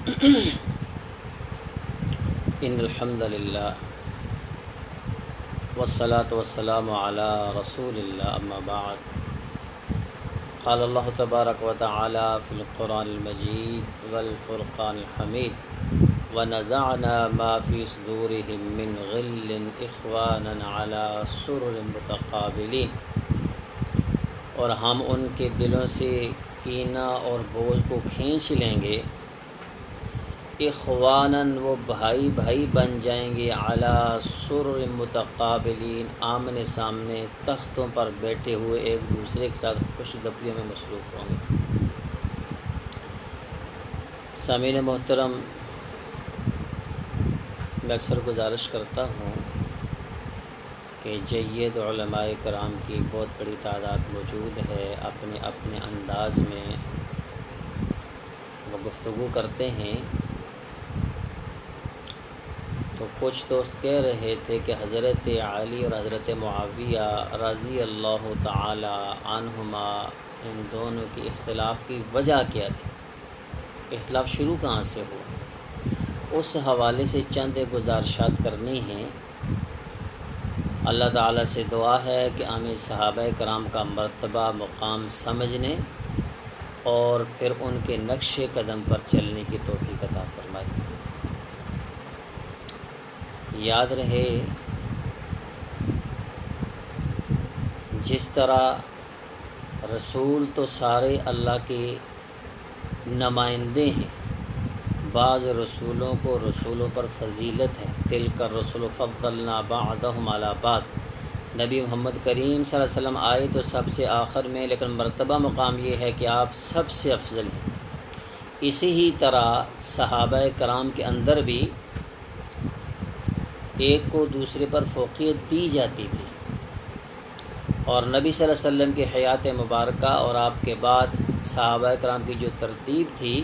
ان الحمد للہ والصلاة والسلام علی رسول اللہ اما بعد قال اللہ تبارک و تعالی فی القرآن المجید والفرقان الحمید ونزعنا ما فی صدورهم من غل اخوانا علی سرر متقابلین، اور ہم ان کے دلوں سے کینہ اور بوجھ کو کھینچ لیں گے، اخواناً وہ بھائی بھائی بن جائیں گے، علی سرر متقابلین آمنے سامنے تختوں پر بیٹھے ہوئے ایک دوسرے کے ساتھ خوش گپیوں میں مصروف ہوں گے۔ سامعین محترم، میں اکثر گزارش کرتا ہوں کہ جید علماء کرام کی بہت بڑی تعداد موجود ہے، اپنے اپنے انداز میں وہ گفتگو کرتے ہیں۔ تو کچھ دوست کہہ رہے تھے کہ حضرت علی اور حضرت معاویہ رضی اللہ تعالی عنہما، ان دونوں کی اختلاف کی وجہ کیا تھی، اختلاف شروع کہاں سے ہوا، اس حوالے سے چند گزارشات کرنی ہیں۔ اللہ تعالیٰ سے دعا ہے کہ ہمیں صحابہ کرام کا مرتبہ مقام سمجھنے اور پھر ان کے نقش قدم پر چلنے کی توفیق عطا فرمائے۔ یاد رہے، جس طرح رسول تو سارے اللہ کے نمائندے ہیں، بعض رسولوں کو رسولوں پر فضیلت ہے، تلک الرسل فضلنا بعضهم علی بعض۔ نبی محمد کریم صلی اللہ علیہ وسلم آئے تو سب سے آخر میں، لیکن مرتبہ مقام یہ ہے کہ آپ سب سے افضل ہیں۔ اسی ہی طرح صحابہ کرام کے اندر بھی ایک کو دوسرے پر فوقیت دی جاتی تھی، اور نبی صلی اللہ علیہ وسلم کی حیات مبارکہ اور آپ کے بعد صحابہ کرام کی جو ترتیب تھی،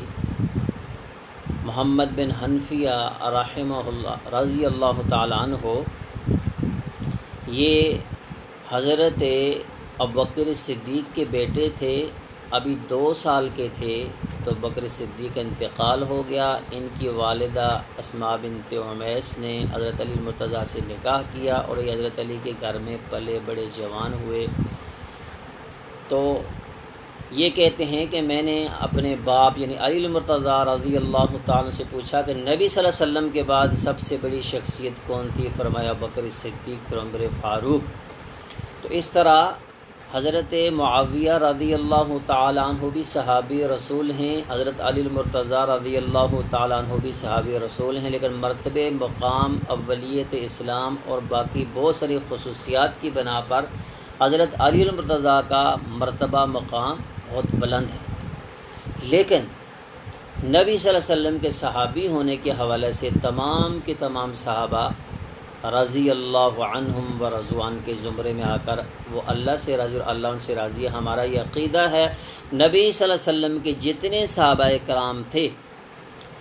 محمد بن حنفیہ رحمہ اللہ رضی اللہ تعالی عنہ، یہ حضرت ابوبکر صدیق کے بیٹے تھے، ابھی 2 سال کے تھے تو بکر صدیق کا انتقال ہو گیا۔ ان کی والدہ اسماء بنت عمیس نے حضرت علی المرتضیٰ سے نکاح کیا، اور یہ حضرت علی کے گھر میں پلے بڑے جوان ہوئے۔ تو یہ کہتے ہیں کہ میں نے اپنے باپ یعنی علی المرتضیٰ رضی اللہ تعالیٰ سے پوچھا کہ نبی صلی اللہ علیہ وسلم کے بعد سب سے بڑی شخصیت کون تھی؟ فرمایا بکر صدیق پھر عمر فاروق۔ تو اس طرح حضرت معاویہ رضی اللہ تعالیٰ عنہ بھی صحابی رسول ہیں، حضرت علی المرتضیٰ رضی اللہ تعالیٰ عنہ بھی صحابی رسول ہیں، لیکن مرتبہ مقام اولیت اسلام اور باقی بہت ساری خصوصیات کی بنا پر حضرت علی المرتضیٰ کا مرتبہ مقام بہت بلند ہے۔ لیکن نبی صلی اللہ علیہ وسلم کے صحابی ہونے کے حوالے سے تمام کے تمام صحابہ رضی اللہ عنہم و رضوان کے زمرے میں آ کر وہ اللہ سے راضی اور اللہ ان سے راضی ہے۔ ہمارا یہ عقیدہ ہے، نبی صلی اللہ علیہ وسلم کے جتنے صحابہ کرام تھے،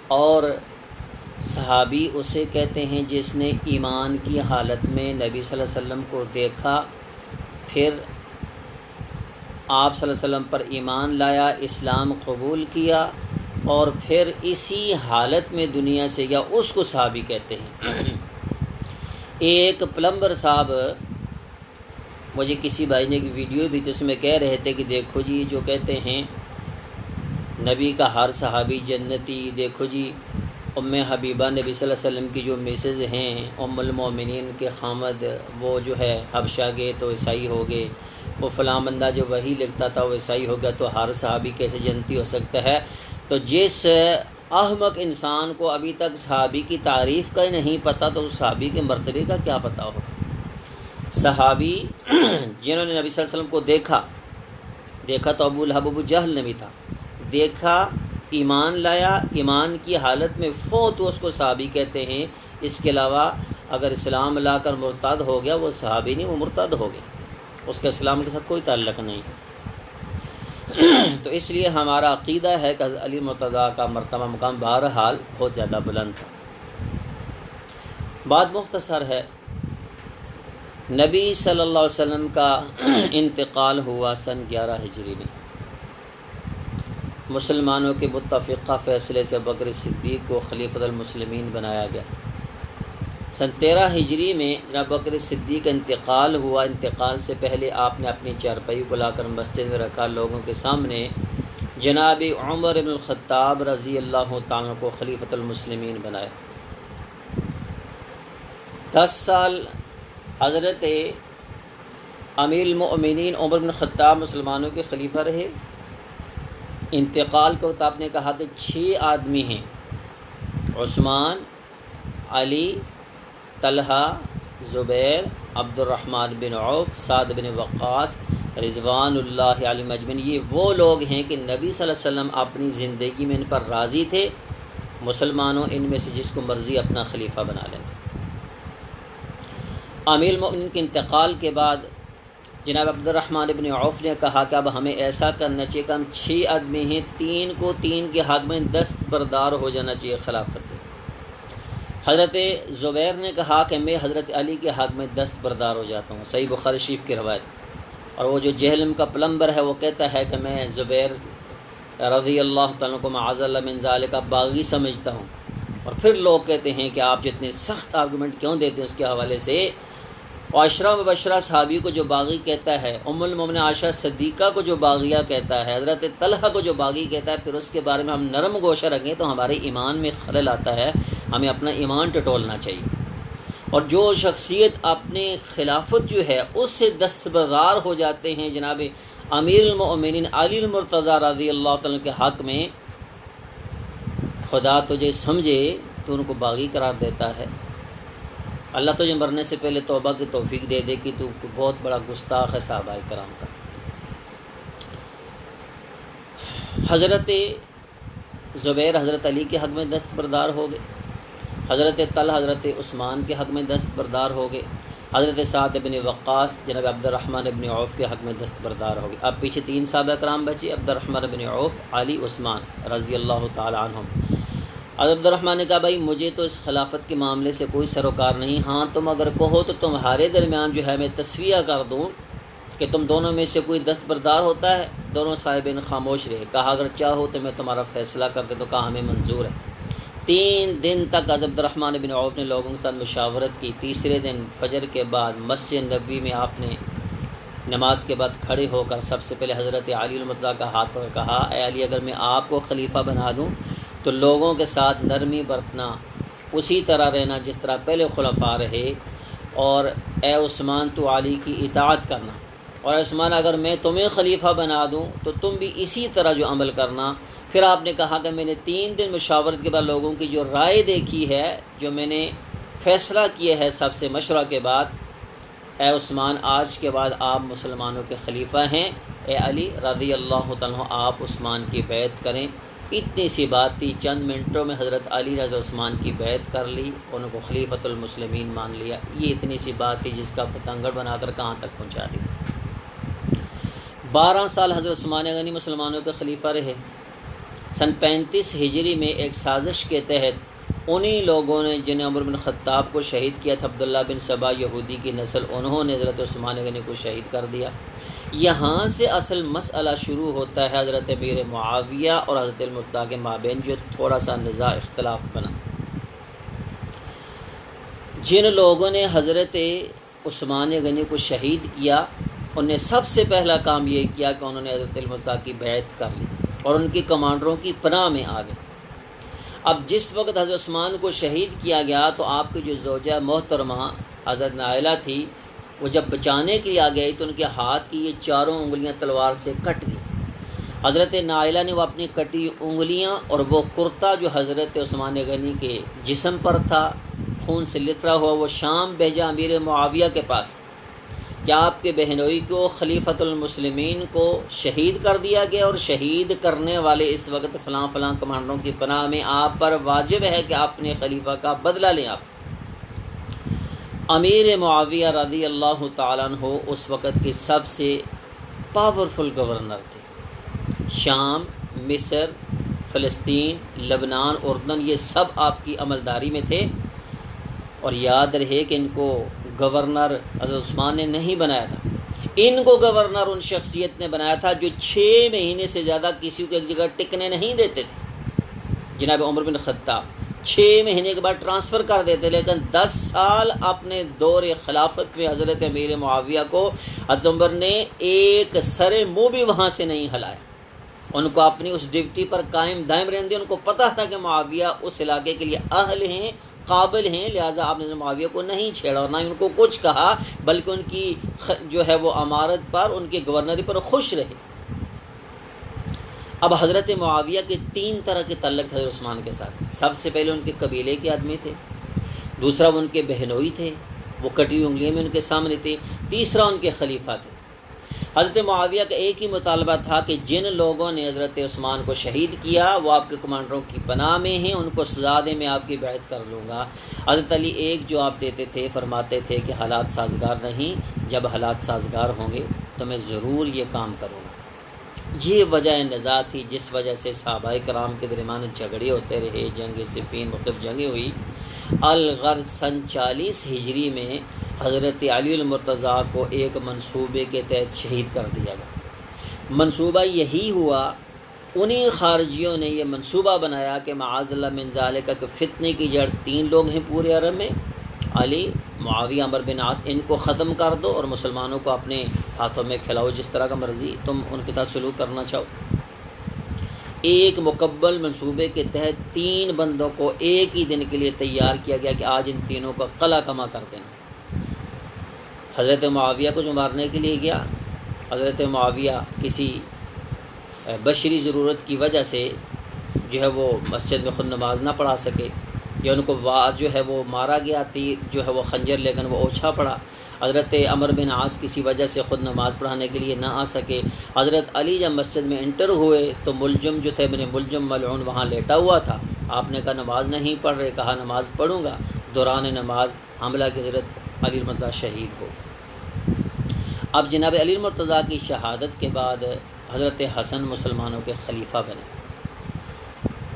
اور صحابی اسے کہتے ہیں جس نے ایمان کی حالت میں نبی صلی اللہ علیہ وسلم کو دیکھا، پھر آپ صلی اللہ علیہ وسلم پر ایمان لایا، اسلام قبول کیا، اور پھر اسی حالت میں دنیا سے گیا، اس کو صحابی کہتے ہیں۔ ایک پلمبر صاحب، مجھے کسی بھائی نے ایک ویڈیو بھی تو اس میں کہہ رہے تھے کہ دیکھو جی جو کہتے ہیں نبی کا ہر صحابی جنتی، دیکھو جی ام حبیبہ نبی صلی اللہ علیہ وسلم کی جو میسز ہیں، ام المومنین کے خامد، وہ جو ہے حبشہ گئے تو عیسائی ہو گئے، وہ فلاں بندہ جو وحی لکھتا تھا وہ عیسائی ہو گیا، تو ہر صحابی کیسے جنتی ہو سکتا ہے؟ تو جس احمق انسان کو ابھی تک صحابی کی تعریف کا ہی نہیں پتہ، تو اس صحابی کے مرتبے کا کیا پتہ ہوگا؟ صحابی جنہوں نے نبی صلی اللہ علیہ وسلم کو دیکھا تو ابو لہب ابو جہل نے بھی تھا، دیکھا ایمان لایا، ایمان کی حالت میں فوت، اس کو صحابی کہتے ہیں۔ اس کے علاوہ اگر اسلام لا کر مرتد ہو گیا، وہ صحابی نہیں، وہ مرتد ہو گیا، اس کا اسلام کے ساتھ کوئی تعلق نہیں ہے۔ تو اس لیے ہمارا عقیدہ ہے کہ حضرت علی مرتضیٰ کا مرتبہ مقام بہرحال بہت زیادہ بلند تھا۔ بات مختصر ہے، نبی صلی اللہ علیہ وسلم کا انتقال ہوا سن 11 ہجری میں، مسلمانوں کے متفقہ فیصلے سے ابوبکر صدیق کو خلیفۃ المسلمین بنایا گیا۔ سن 13 ہجری میں جناب ابوبکر صدیق کا انتقال ہوا۔ انتقال سے پہلے آپ نے اپنی چارپائی کو لا کر مسجد میں رکھا، لوگوں کے سامنے جناب عمر بن الخطاب رضی اللہ تعالیٰ کو خلیفۃ المسلمین بنایا۔ 10 سال حضرت امیر المؤمنین عمر بن الخطاب مسلمانوں کے خلیفہ رہے۔ انتقال کے وقت آپ نے کہا کہ 6 آدمی ہیں، عثمان، علی، طلحہ، زبیر، عبد الرحمن بن عوف، سعد بن وقاص رضوان اللہ علیہم اجمعین۔ یہ وہ لوگ ہیں کہ نبی صلی اللہ علیہ وسلم اپنی زندگی میں ان پر راضی تھے، مسلمانوں ان میں سے جس کو مرضی اپنا خلیفہ بنا لینا۔ امیر المؤمنین کے انتقال کے بعد جناب عبد الرحمن بن عوف نے کہا کہ اب ہمیں ایسا کرنا چاہیے کہ ہم 6 آدمی ہیں، 3 کو 3 کے حق میں دستبردار ہو جانا چاہیے خلافت سے۔ حضرت زبیر نے کہا کہ میں حضرت علی کے حق میں دستبردار ہو جاتا ہوں، صحیح بخاری شریف کی روایت۔ اور وہ جو جہلم کا پلمبر ہے وہ کہتا ہے کہ میں زبیر رضی اللہ تعالیٰ کو معاذ اللہ من ذالک باغی سمجھتا ہوں۔ اور پھر لوگ کہتے ہیں کہ آپ جتنے سخت آرگومنٹ کیوں دیتے ہیں اس کے حوالے سے، اور عشرہ مبشرہ صحابی کو جو باغی کہتا ہے، ام المومنین عائشہ صدیقہ کو جو باغیہ کہتا ہے، حضرت طلحہ کو جو باغی کہتا ہے، پھر اس کے بارے میں ہم نرم گوشہ رکھیں تو ہمارے ایمان میں خلل آتا ہے، ہمیں اپنا ایمان ٹٹولنا چاہیے۔ اور جو شخصیت اپنے خلافت جو ہے اس سے دستبردار ہو جاتے ہیں جناب امیر المؤمنین علی المرتضیٰ رضی اللہ تعالیٰ کے حق میں، خدا تجھے سمجھے تو ان کو باغی قرار دیتا ہے۔ اللہ تجھے مرنے سے پہلے توبہ کی توفیق دے دے کہ تو بہت بڑا گستاخ ہے صحابہ کرام کا۔ حضرت زبیر حضرت علی کے حق میں دستبردار ہو گئے، حضرت طلحہ حضرت عثمان کے حق میں دستبردار ہو گئے، حضرت سعد بن وقاص جناب عبد الرحمن بن عوف کے حق میں دستبردار ہو گئے۔ اب پیچھے 3 صحابہ کرام بچے، عبد الرحمن بن عوف، علی، عثمان رضی اللہ تعالی عنہم۔ عبد الرحمن نے کہا بھائی مجھے تو اس خلافت کے معاملے سے کوئی سروکار نہیں، ہاں تم اگر کہو تو تمہارے درمیان جو ہے میں تصفیہ کر دوں کہ تم دونوں میں سے کوئی دستبردار ہوتا ہے۔ دونوں صاحبین خاموش رہے۔ کہا اگر چاہو تو میں تمہارا فیصلہ کر دے، تو کہا ہمیں منظور ہے۔ 3 دن تک عبد الرحمن بن عوف نے لوگوں کے ساتھ مشاورت کی۔ تیسرے دن فجر کے بعد مسجد نبوی میں آپ نے نماز کے بعد کھڑے ہو کر سب سے پہلے حضرت علی المرتضیٰ کا ہاتھ پکڑ کہا اے علی اگر میں آپ کو خلیفہ بنا دوں تو لوگوں کے ساتھ نرمی برتنا، اسی طرح رہنا جس طرح پہلے خلفاء رہے، اور اے عثمان تو علی کی اطاعت کرنا، اور اے عثمان اگر میں تمہیں خلیفہ بنا دوں تو تم بھی اسی طرح جو عمل کرنا۔ پھر آپ نے کہا کہ میں نے 3 دن مشاورت کے بعد لوگوں کی جو رائے دیکھی ہے، جو میں نے فیصلہ کیا ہے سب سے مشورہ کے بعد، اے عثمان آج کے بعد آپ مسلمانوں کے خلیفہ ہیں، اے علی رضی اللہ تعالیٰ آپ عثمان کی بیعت کریں۔ اتنی سی بات تھی، چند منٹوں میں حضرت علی نے حضرت عثمان کی بیعت کر لی، ان کو خلیفۃ المسلمین مان لیا۔ یہ اتنی سی بات تھی جس کا پتنگڑ بنا کر کہاں تک پہنچا دی۔ 12 سال حضرت عثمان غنی مسلمانوں کے خلیفہ رہے۔ سن 35 ہجری میں ایک سازش کے تحت انہی لوگوں نے جنہیں عمر بن خطاب کو شہید کیا تھا، عبداللہ بن سبا یہودی کی نسل، انہوں نے حضرت عثمان غنی کو شہید کر دیا۔ یہاں سے اصل مسئلہ شروع ہوتا ہے حضرت امیر معاویہ اور حضرت المرتضیٰ کے مابین جو تھوڑا سا نزاع اختلاف بنا۔ جن لوگوں نے حضرت عثمان غنی کو شہید کیا انہوں نے سب سے پہلا کام یہ کیا کہ انہوں نے حضرت المرتضیٰ کی بیعت کر لی اور ان کی کمانڈروں کی پناہ میں آ گئے۔ اب جس وقت حضرت عثمان کو شہید کیا گیا تو آپ کی جو زوجہ محترمہ حضرت نائلہ تھی، وہ جب بچانے کے لیے آ گئی تو ان کے ہاتھ کی یہ 4 انگلیاں تلوار سے کٹ گئی۔ حضرت نائلہ نے وہ اپنی کٹی انگلیاں اور وہ کرتا جو حضرت عثمان غنی کے جسم پر تھا خون سے لترا ہوا، وہ شام بھیجا امیر معاویہ کے پاس کہ آپ کے بہنوئی کو خلیفۃ المسلمین کو شہید کر دیا گیا، اور شہید کرنے والے اس وقت فلاں فلاں کمانڈروں کی پناہ میں، آپ پر واجب ہے کہ آپ اپنے خلیفہ کا بدلہ لیں۔ آپ امیر معاویہ رضی اللہ تعالیٰ عنہ اس وقت کے سب سے پاورفل گورنر تھے۔ شام، مصر، فلسطین، لبنان، اردن، یہ سب آپ کی عملداری میں تھے۔ اور یاد رہے کہ ان کو گورنر حضرت عثمان نے نہیں بنایا تھا، ان کو گورنر ان شخصیت نے بنایا تھا جو 6 مہینے سے زیادہ کسی کو ایک جگہ ٹکنے نہیں دیتے تھے۔ جناب عمر بن خطاب 6 مہینے کے بعد ٹرانسفر کر دیتے، لیکن 10 سال اپنے دور خلافت میں حضرت امیر معاویہ کو حضرت عمر نے ایک سر منہ بھی وہاں سے نہیں ہلایا۔ ان کو اپنی اس ڈیوٹی پر قائم دائم رہنے دیا۔ ان کو پتہ تھا کہ معاویہ اس علاقے کے لیے اہل ہیں، قابل ہیں، لہٰذا آپ نے معاویہ کو نہیں چھیڑا اور نہ ہی ان کو کچھ کہا، بلکہ ان کی جو ہے وہ امارت پر، ان کی گورنری پر خوش رہے۔ اب حضرت معاویہ کے 3 طرح کے تعلق تھے حضرت عثمان کے ساتھ۔ سب سے پہلے ان کے قبیلے کے آدمی تھے، دوسرا وہ ان کے بہنوئی تھے، وہ کٹی انگلیوں میں ان کے سامنے تھے، تیسرا ان کے خلیفہ تھے۔ حضرت معاویہ کا ایک ہی مطالبہ تھا کہ جن لوگوں نے حضرت عثمان کو شہید کیا وہ آپ کے کمانڈروں کی پناہ میں ہیں، ان کو سزا دیں، میں آپ کی بیعت کر لوں گا۔ حضرت علی ایک جواب دیتے تھے، فرماتے تھے کہ حالات سازگار نہیں، جب حالات سازگار ہوں گے تو میں ضرور یہ کام کروں گا۔ یہ وجہ نزاع تھی جس وجہ سے صحابہ کرام کے درمیان جھگڑے ہوتے رہے، جنگ صفین مختلف جنگیں ہوئی۔ الغرض سن 40 ہجری میں حضرت علی المرتضیٰ کو ایک منصوبے کے تحت شہید کر دیا گیا۔ منصوبہ یہی ہوا، انہی خارجیوں نے یہ منصوبہ بنایا کہ معاذ اللہ من ذالک کہ فتنے کی جڑ 3 لوگ ہیں پورے عرب میں، علی، معاویہ، عمرو بن عاص، ان کو ختم کر دو اور مسلمانوں کو اپنے ہاتھوں میں کھلاؤ، جس طرح کا مرضی تم ان کے ساتھ سلوک کرنا چاہو۔ ایک مکمل منصوبے کے تحت 3 بندوں کو ایک ہی دن کے لیے تیار کیا گیا کہ آج ان تینوں کا قلع کما کر دینا۔ حضرت معاویہ کو جو مارنے کے لیے گیا، حضرت معاویہ کسی بشری ضرورت کی وجہ سے جو ہے وہ مسجد میں خود نماز نہ پڑھا سکے، یا ان کو جو ہے وہ مارا گیا، تیر جو ہے وہ خنجر لیکن وہ اوچھا پڑا۔ حضرت عمرو بن عاص کسی وجہ سے خود نماز پڑھانے کے لیے نہ آ سکے۔ حضرت علی جب مسجد میں انٹر ہوئے تو ملجم جو تھے، ابن ملجم ملعون، وہاں لیٹا ہوا تھا۔ آپ نے کہا نماز نہیں پڑھ رہے، کہا نماز پڑھوں گا۔ دوران نماز حملہ کی حضرت علی المرتضیٰ شہید ہو۔ اب جناب علی المرتضیٰ کی شہادت کے بعد حضرت حسن مسلمانوں کے خلیفہ بنے۔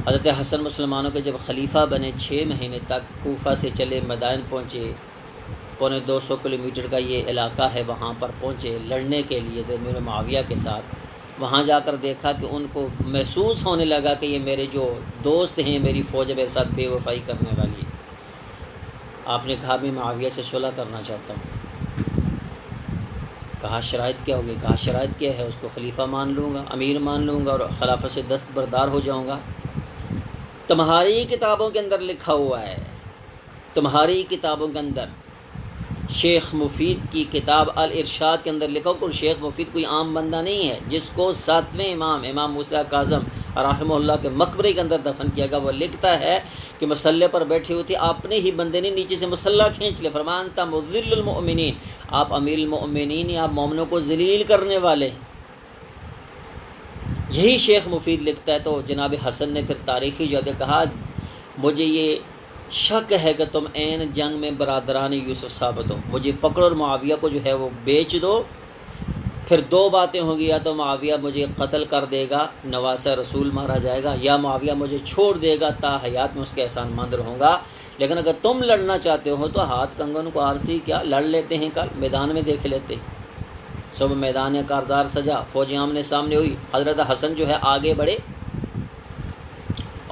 حضرت حسن مسلمانوں کے جب خلیفہ بنے 6 مہینے تک کوفہ سے چلے، مدائن پہنچے، 250 کلومیٹر کا یہ علاقہ ہے، وہاں پر پہنچے لڑنے کے لیے امیر معاویہ کے ساتھ۔ وہاں جا کر دیکھا کہ ان کو محسوس ہونے لگا کہ یہ میرے جو دوست ہیں، میری فوج میرے ساتھ بے وفائی کرنے والی ہے۔ آپ نے کہا میں معاویہ سے صلح کرنا چاہتا ہوں۔ کہا شرائط کیا ہوگی؟ کہا شرائط کیا ہے؟ اس کو خلیفہ مان لوں گا، امیر مان لوں گا اور خلافت سے دستبردار ہو جاؤں گا۔ تمہاری کتابوں کے اندر لکھا ہوا ہے، تمہاری کتابوں کے اندر، شیخ مفید کی کتاب الارشاد کے اندر لکھا کہ شیخ مفید کوئی عام بندہ نہیں ہے جس کو 7ویں امام موسیٰ کاظم رحمہ اللہ کے مقبرے کے اندر دفن کیا گیا۔ وہ لکھتا ہے کہ مسلح پر بیٹھی ہوئی تھی، اپنے ہی بندے نے نیچے سے مسلح کھینچ لیا، فرمایا انت مذل المؤمنین، آپ امیر المؤمنین ہیں، آپ مومنوں کو ذلیل کرنے والے ہیں۔ یہی شیخ مفید لکھتا ہے۔ تو جناب حسن نے پھر تاریخی جگہ کہا مجھے یہ شک ہے کہ تم عین جنگ میں برادران یوسف ثابت ہو، مجھے پکڑو اور معاویہ کو جو ہے وہ بیچ دو، پھر 2 باتیں ہوں گی، یا تو معاویہ مجھے قتل کر دے گا، نواسہ رسول مارا جائے گا، یا معاویہ مجھے چھوڑ دے گا، تا حیات میں اس کے احسان مند رہوں گا۔ لیکن اگر تم لڑنا چاہتے ہو تو ہاتھ کنگن کو عارضی کیا، لڑ لیتے ہیں، کل میدان میں دیکھ لیتے ہیں۔ صبح میدان کارزار سجا، فوجیں آمنے سامنے ہوئی، حضرت حسن جو ہے آگے بڑھے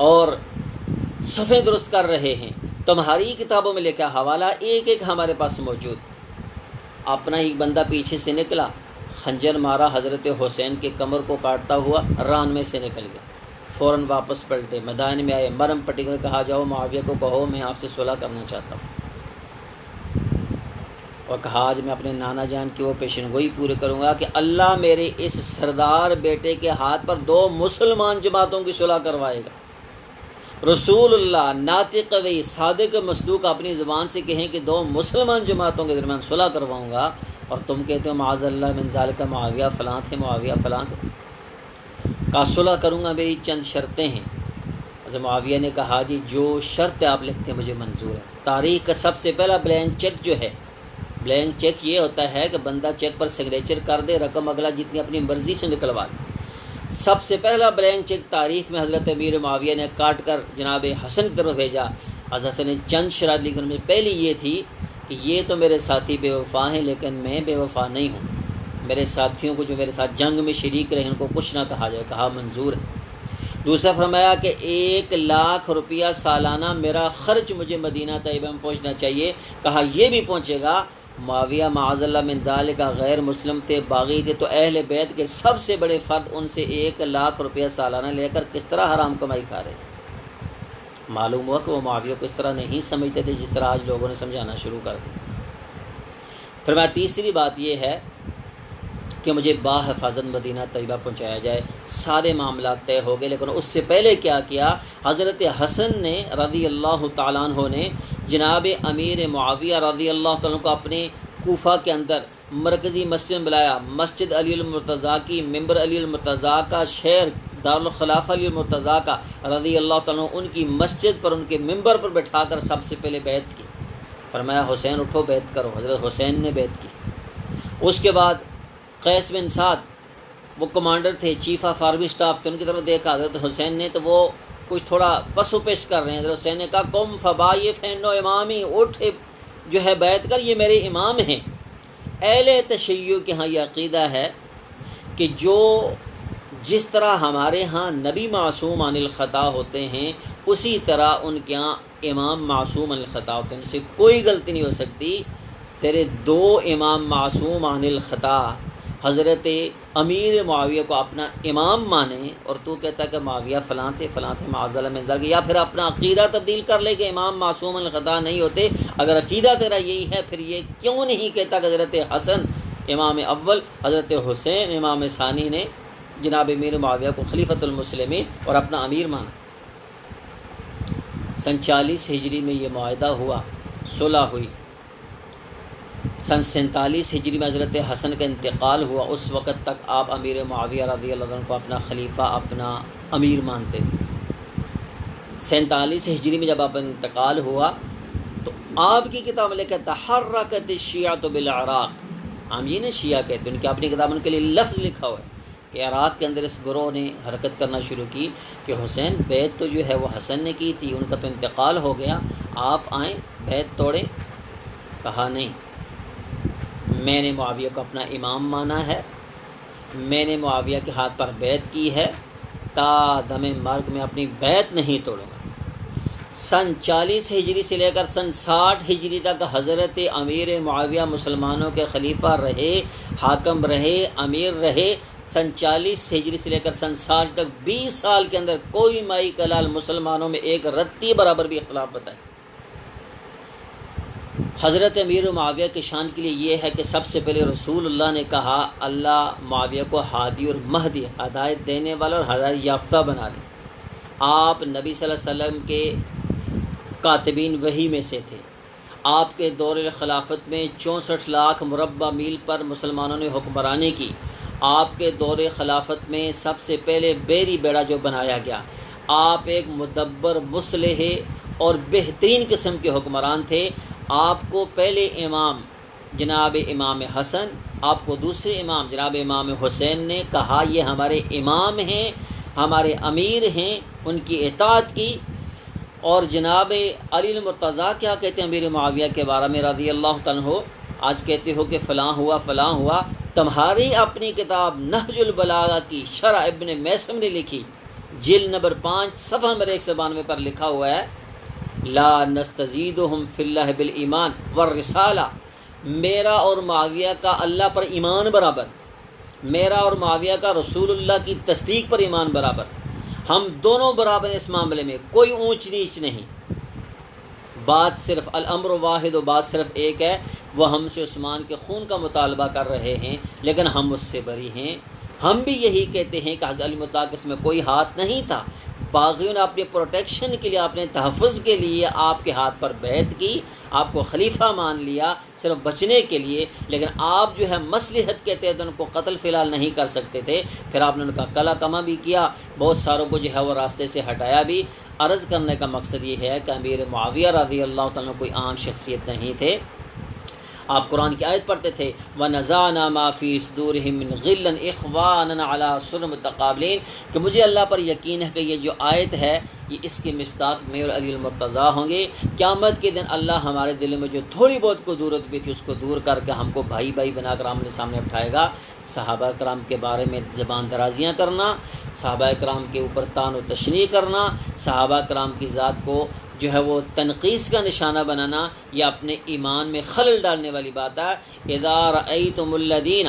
اور صفیں درست کر رہے ہیں۔ تمہاری کتابوں میں لکھا، حوالہ ایک ایک ہمارے پاس موجود۔ اپنا ہی بندہ پیچھے سے نکلا، خنجر مارا، حضرت حسین کے کمر کو کاٹتا ہوا ران میں سے نکل گیا۔ فوراً واپس پلٹے، میدان میں آئے، مرم پٹی کر کہا جاؤ معاویہ کو کہو میں آپ سے صلح کرنا چاہتا ہوں، اور کہا آج میں اپنے نانا جان کی وہ پیشن گوئی پورے کروں گا کہ اللہ میرے اس سردار بیٹے کے ہاتھ پر 2 مسلمان جماعتوں کی صلح کروائے گا۔ رسول اللہ ناطق و صادق مصدوق اپنی زبان سے کہیں کہ 2 مسلمان جماعتوں کے درمیان صلح کرواؤں گا، اور تم کہتے ہو معاذ اللہ من ذالک معاویہ فلاں تھے، معاویہ فلاں تھے۔ کہا صلح کروں گا، میری چند شرطیں ہیں۔ حضرت معاویہ نے کہا جی جو شرط آپ لکھتے ہیں مجھے منظور ہے۔ تاریخ کا سب سے پہلا بلینک چیک جو ہے، بلینک چیک یہ ہوتا ہے کہ بندہ چیک پر سگنیچر کر دے، رقم اگلا جتنی اپنی مرضی سے نکلوا دے۔ سب سے پہلا بلینک چیک تاریخ میں حضرت امیر معاویہ نے کاٹ کر جناب حسن کی طرف بھیجا۔ حضرت حسن نے چند شرائط لکھی، ان میں پہلی یہ تھی کہ یہ تو میرے ساتھی بے وفا ہیں لیکن میں بے وفا نہیں ہوں۔ میرے ساتھیوں کو جو میرے ساتھ جنگ میں شریک رہے ان کو کچھ نہ کہا جائے، کہا منظور ہے۔ دوسرا فرمایا کہ 1,00,000 روپیہ سالانہ میرا خرچ مجھے مدینہ طیبہ میں پہنچنا چاہیے، کہا یہ بھی پہنچے گا۔ معاویہ معاذ اللہ من ذالک کا غیر مسلم تھے، باغی تھے، تو اہل بیت کے سب سے بڑے فرد ان سے 1,00,000 روپیہ سالانہ لے کر کس طرح حرام کمائی کھا رہے تھے۔ معلوم ہوا کہ وہ معاویہ کو اس طرح نہیں سمجھتے تھے جس طرح آج لوگوں نے سمجھانا شروع کر دیا۔ فرمایا تیسری بات یہ ہے کہ مجھے باحفاظت مدینہ طیبہ پہنچایا جائے۔ سارے معاملات طے ہو گئے، لیکن اس سے پہلے کیا کیا؟ حضرت حسن نے رضی اللہ تعالیٰ عنہ نے جناب امیر معاویہ رضی اللہ تعالیٰ عنہ کو اپنے کوفہ کے اندر مرکزی مسجد میں بلایا، مسجد علی المرتضیٰ کی، ممبر علی المرتضیٰ کا، شہر دارالخلافہ علی المرتضیٰ کا رضی اللہ تعالیٰ عنہ، ان کی مسجد پر ان کے ممبر پر بٹھا کر سب سے پہلے بیعت کی۔ فرمایا حسین اٹھو بیعت کرو، حضرت حسین نے بیعت کی۔ اس کے بعد قیس بن سعد وہ کمانڈر تھے، چیف آف آرمی اسٹاف تھے، ان کی طرف دیکھا حضرت حسین نے تو وہ کچھ تھوڑا پس و پیش کر رہے ہیں۔ حضرت حسین نے کہا قم فبائی فینو امامی، اٹھ جو ہے بیعت کر، یہ میرے امام ہیں۔ اہل تشیع کے ہاں یہ عقیدہ ہے کہ جس طرح ہمارے ہاں نبی معصوم عن الخطا ہوتے ہیں، اسی طرح ان کے ہاں امام معصوم عن الخطا ہوتے ہیں، ان سے کوئی غلطی نہیں ہو سکتی۔ تیرے 2 امام معصوم عن الخطا حضرت امیر معاویہ کو اپنا امام مانے اور تو کہتا ہے کہ معاویہ فلاں تھے معاذ اللہ من ذلک، یا پھر اپنا عقیدہ تبدیل کر لے کہ امام معصوم عن الخطا نہیں ہوتے۔ اگر عقیدہ تیرا یہی ہے پھر یہ کیوں نہیں کہتا کہ حضرت حسن امام اول، حضرت حسین امام ثانی نے جناب امیر معاویہ کو خلیفۃ المسلمین اور اپنا امیر مانا۔ سن 40 ہجری میں یہ معاہدہ ہوا، صلح ہوئی۔ سن 47 ہجری میں حضرت حسن کا انتقال ہوا، اس وقت تک آپ امیر معاویہ رضی اللہ عنہ کو اپنا خلیفہ، اپنا امیر مانتے تھے۔ 47 ہجری میں جب آپ انتقال ہوا تو آپ کی کتاب میں لکھا تحرکت الشیعۃ بالعراق، ہم یہ نہیں شیعہ کہتے، ان کی اپنی کتاب ان کے لیے لفظ لکھا ہوا ہے کہ عراق کے اندر اس گروہ نے حرکت کرنا شروع کی کہ حسین بیعت تو جو ہے وہ حسن نے کی تھی، ان کا تو انتقال ہو گیا، آپ آئیں بیعت توڑیں۔ کہا نہیں، میں نے معاویہ کو اپنا امام مانا ہے، میں نے معاویہ کے ہاتھ پر بیعت کی ہے، تا دم مرگ میں اپنی بیعت نہیں توڑوں گا۔ سن 40 ہجری سے لے کر سن 60 ہجری تک حضرت امیر معاویہ مسلمانوں کے خلیفہ رہے، حاکم رہے، امیر رہے۔ سن 40 ہجری سے لے کر سن 60 تک 20 سال کے اندر کوئی مائی کلال مسلمانوں میں ایک رتی برابر بھی اختلاف بتائے۔ حضرت امیر معاویہ کی شان کے لیے یہ ہے کہ سب سے پہلے رسول اللہ نے کہا اللہ معاویہ کو ہادی اور مہدی، ہدایت دینے والا اور ہدایت یافتہ بنا لے۔ آپ نبی صلی اللہ علیہ وسلم کے کاتبین وحی میں سے تھے۔ آپ کے دور خلافت میں 64 لاکھ مربع میل پر مسلمانوں نے حکمرانی کی۔ آپ کے دور خلافت میں سب سے پہلے بیری بیڑا جو بنایا گیا، آپ ایک مدبر مصلح اور بہترین قسم کے حکمران تھے۔ آپ کو پہلے امام جناب امام حسن، آپ کو دوسرے امام جناب امام حسین نے کہا یہ ہمارے امام ہیں، ہمارے امیر ہیں، ان کی اطاعت کی۔ اور جناب علی المرتضیٰ کیا کہتے ہیں امیر معاویہ کے بارے میں رضی اللہ تعالیٰ عنہ؟ آج کہتے ہو کہ فلاں ہوا فلاں ہوا، تمہاری اپنی کتاب نہج البلاغہ کی شرح ابن میسم نے لکھی، جلد نمبر 5 صفحہ نمبر 192 پر لکھا ہوا ہے لا نستزیدہم فی اللہ بالایمان والرسالہ، میرا اور معاویہ کا اللہ پر ایمان برابر، میرا اور معاویہ کا رسول اللہ کی تصدیق پر ایمان برابر، ہم دونوں برابر اس معاملے میں، کوئی اونچ نیچ نہیں۔ بات صرف الامر واحد و بات صرف ایک ہے، وہ ہم سے عثمان کے خون کا مطالبہ کر رہے ہیں لیکن ہم اس سے بری ہیں۔ ہم بھی یہی کہتے ہیں کہ حضرت علی مرتضیٰ کے اس میں کوئی ہاتھ نہیں تھا، باغیوں نے اپنے پروٹیکشن کے لیے، اپنے تحفظ کے لیے آپ کے ہاتھ پر بیعت کی، آپ کو خلیفہ مان لیا صرف بچنے کے لیے، لیکن آپ جو ہے مصلحت کے تحت ان کو قتل فی الحال نہیں کر سکتے تھے۔ پھر آپ نے ان کا کلا کما بھی کیا، بہت ساروں کو جو ہے وہ راستے سے ہٹایا بھی۔ عرض کرنے کا مقصد یہ ہے کہ امیر معاویہ رضی اللہ تعالیٰ کوئی عام شخصیت نہیں تھے۔ آپ قرآن کی آیت پڑھتے تھے وَنَزَعْنَا مَا فِي صُدُورِهِم مِّن غِلٍّ إِخْوَانًا عَلَىٰ سُرُرٍ مُتَقَابِلِينَ، کہ مجھے اللہ پر یقین ہے کہ یہ جو آیت ہے یہ اس کے مصداق میں اور علی المرتضیٰ ہوں گے۔ قیامت کے دن اللہ ہمارے دل میں جو تھوڑی بہت قدورت بھی تھی اس کو دور کر کے ہم کو بھائی بھائی بنا کر آمنے سامنے اٹھائے گا۔ صحابہ کرام کے بارے میں زبان درازیاں کرنا، صحابہ کرام کے اوپر طعن و تشنیع کرنا، صحابہ کرام کی ذات کو جو ہے وہ تنقیص کا نشانہ بنانا، یہ اپنے ایمان میں خلل ڈالنے والی بات ہے۔ اذا رأیتم الذین،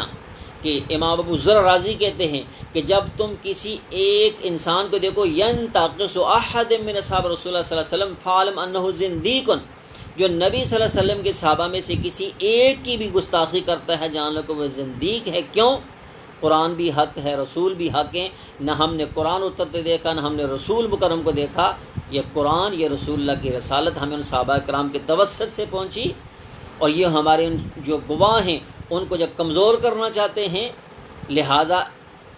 کہ امام ابو ذر رازی کہتے ہیں کہ جب تم کسی ایک انسان کو دیکھو ینتقص احد من اصحاب رسول اللہ صلی اللہ علیہ وسلم فعلم انہ زندیق، جو نبی صلی اللہ علیہ وسلم کے صحابہ میں سے کسی ایک کی بھی گستاخی کرتا ہے جان لو کہ وہ زندیق ہے۔ کیوں؟ قرآن بھی حق ہے، رسول بھی حق ہیں، نہ ہم نے قرآن اترتے دیکھا نہ ہم نے رسول مکرم کو دیکھا، یہ قرآن یہ رسول اللہ کی رسالت ہمیں ان صحابہ کرام کے توسط سے پہنچی، اور یہ ہمارے جو گواہ ہیں ان کو جب کمزور کرنا چاہتے ہیں، لہٰذا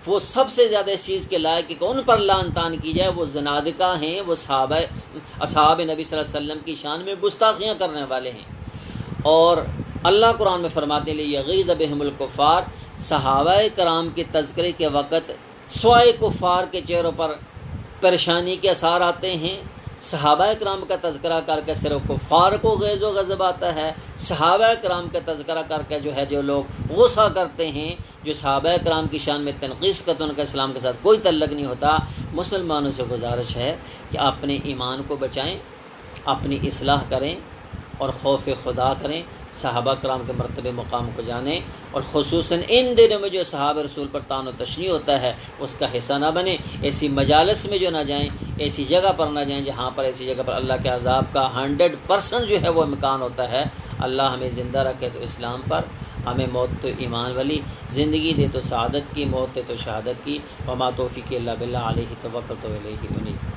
وہ سب سے زیادہ اس چیز کے لائق کہ ان پر لعن طعن کی جائے، وہ زنادقہ ہیں، وہ اصحاب نبی صلی اللہ علیہ وسلم کی شان میں گستاخیاں کرنے والے ہیں۔ اور اللہ قرآن میں فرماتے ہیں لیغیظ بہم الکفار، صحابہ کرام کے تذکرے کے وقت سوائے کفار کے چہروں پر پریشانی کے اثار آتے ہیں، صحابہ کرام کا تذکرہ کر کے صرف کفار کو غیظ و غضب آتا ہے، صحابہ کرام کا تذکرہ کر کے جو ہے جو لوگ غصہ کرتے ہیں، جو صحابہ کرام کی شان میں تنقیص کرتے ہیں، ان کا اسلام کے ساتھ کوئی تعلق نہیں ہوتا۔ مسلمانوں سے گزارش ہے کہ اپنے ایمان کو بچائیں، اپنی اصلاح کریں اور خوف خدا کریں، صحابہ کرام کے مرتبے مقام کو جانیں، اور خصوصاً ان دنوں میں جو صحابہ رسول پر طعن و تشنیع ہوتا ہے اس کا حصہ نہ بنیں، ایسی مجالس میں جو نہ جائیں، ایسی جگہ پر نہ جائیں جہاں پر ایسی جگہ پر اللہ کے عذاب کا 100% جو ہے وہ امکان ہوتا ہے۔ اللہ ہمیں زندہ رکھے تو اسلام پر، ہمیں موت تو ایمان والی، زندگی دے تو سعادت کی، موت دے تو شہادت کی۔ وما توفیق الا باللہ، علیہ توکلت و الیہ انیب۔